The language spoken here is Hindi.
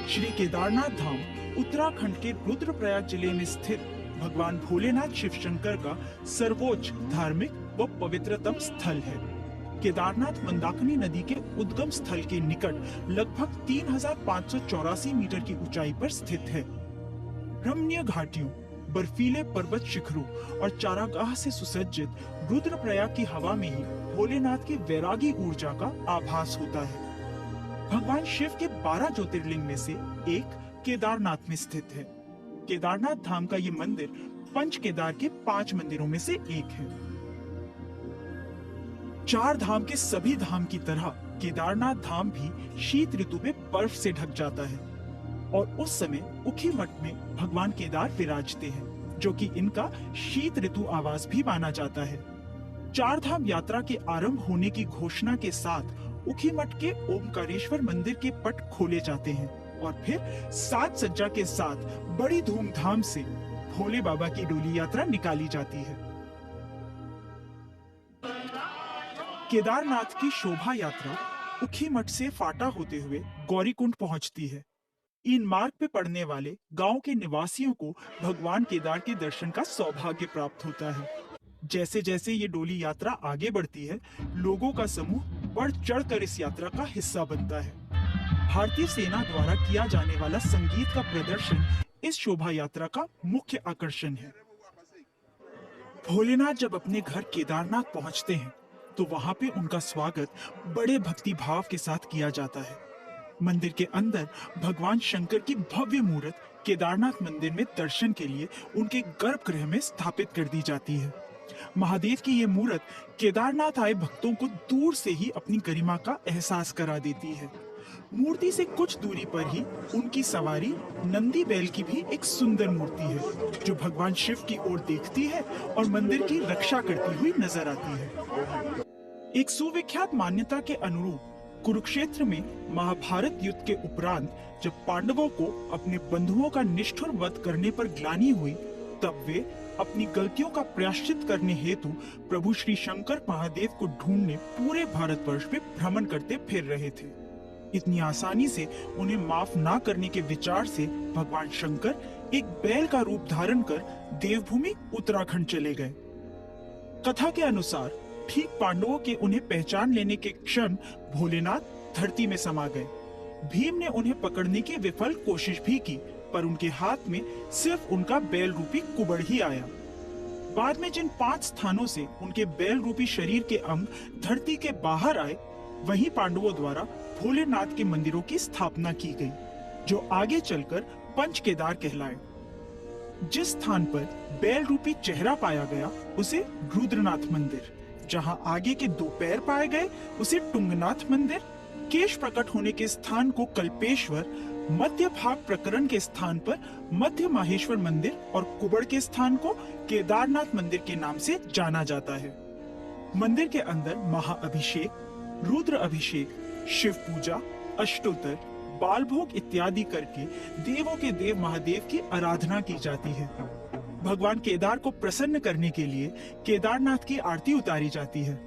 श्री केदारनाथ धाम उत्तराखंड के रुद्रप्रयाग जिले में स्थित भगवान भोलेनाथ शिव शंकर का सर्वोच्च धार्मिक व पवित्रतम स्थल है। केदारनाथ मंदाकिनी नदी के उद्गम स्थल के निकट लगभग 3584 मीटर की ऊंचाई पर स्थित है। रमणीय घाटियों, बर्फीले पर्वत शिखरों और चारागाह से सुसज्जित रुद्रप्रयाग की हवा में ही भोलेनाथ की वैरागी ऊर्जा का आभास होता है। भगवान शिव के 12 ज्योतिर्लिंग में से एक केदारनाथ में स्थित है। केदारनाथ धाम का ये मंदिर पंच केदार के 5 मंदिरों में से एक है। 4 धाम के सभी धाम की तरह केदारनाथ धाम भी शीत ऋतु में बर्फ से ढक जाता है और उस समय उखी मठ में भगवान केदार विराजते हैं, जो कि इनका शीत ऋतु आवास भी माना जाता है। 4 धाम यात्रा के आरंभ होने की घोषणा के साथ उखी मठ के ओमकारेश्वर मंदिर के पट खोले जाते हैं और फिर साज सज्जा के साथ बड़ी धूमधाम से भोले बाबा की डोली यात्रा निकाली जाती है। केदारनाथ की शोभा यात्रा उखी मठ से फाटा होते हुए गौरीकुंड पहुंचती है। इन मार्ग पे पड़ने वाले गांव के निवासियों को भगवान केदार के दर्शन का सौभाग्य प्राप्त होता है। जैसे जैसे ये डोली यात्रा आगे बढ़ती है, लोगों का समूह बढ़ चढ़कर इस यात्रा का हिस्सा बनता है। भारतीय सेना द्वारा किया जाने वाला संगीत का प्रदर्शन इस शोभा यात्रा का मुख्य आकर्षण है। भोलेनाथ जब अपने घर केदारनाथ पहुंचते हैं, तो वहां पे उनका स्वागत बड़े भक्ति भाव के साथ किया जाता है। मंदिर के अंदर भगवान शंकर की भव्य मूर्त केदारनाथ मंदिर में दर्शन के लिए उनके गर्भगृह में स्थापित कर दी जाती है। महादेव की ये मूर्त केदारनाथ आए भक्तों को दूर से ही अपनी गरिमा का एहसास करा देती है। मूर्ति से कुछ दूरी पर ही उनकी सवारी नंदी बैल की भी एक सुंदर मूर्ति है, जो भगवान शिव की ओर देखती है और मंदिर की रक्षा करती हुई नजर आती है। एक सुविख्यात मान्यता के अनुरूप कुरुक्षेत्र में महाभारत युद्ध के उपरांत जब पांडवों को अपने बंधुओं का निष्ठुर वध करने पर ग्लानि हुई, तब वे अपनी गलतियों का प्रायश्चित करने हेतु प्रभु श्री शंकर महादेव को ढूंढने पूरे भारतवर्ष में भ्रमण करते फिर रहे थे। इतनी आसानी से उन्हें माफ ना करने के विचार से भगवान शंकर एक बैल का रूप धारण कर देवभूमि उत्तराखंड चले गए। कथा के अनुसार ठीक पांडवों के उन्हें पहचान लेने के क्षण भोलेनाथ धरती में समा गए। भीम ने उन्हें पकड़ने की विफल कोशिश भी की, पर उनके हाथ में सिर्फ उनका बैल रूपी कुबड़ ही आया। बाद में जिन 5 स्थानों से उनके बैल रूपी शरीर के अंग धरती के बाहर आए, वहीं पांडवों द्वारा भोलेनाथ के मंदिरों की स्थापना की गई, जो आगे चलकर पंच केदार कहलाए। जिस स्थान पर बैल रूपी चेहरा पाया गया, उसे रुद्रनाथ मंदिर, जहां आगे के 2 पैर पाए गए, उसे टुंगनाथ मंदिर, केश प्रकट होने के स्थान को कल्पेश्वर, मध्य भाग प्रकरण के स्थान पर मध्य माहेश्वर मंदिर और कुबड़ के स्थान को केदारनाथ मंदिर के नाम से जाना जाता है। मंदिर के अंदर महाअभिषेक, रुद्र अभिषेक, शिव पूजा, अष्टोत्तर, बाल भोग इत्यादि करके देवों के देव महादेव की आराधना की जाती है। भगवान केदार को प्रसन्न करने के लिए केदारनाथ की आरती उतारी जाती है।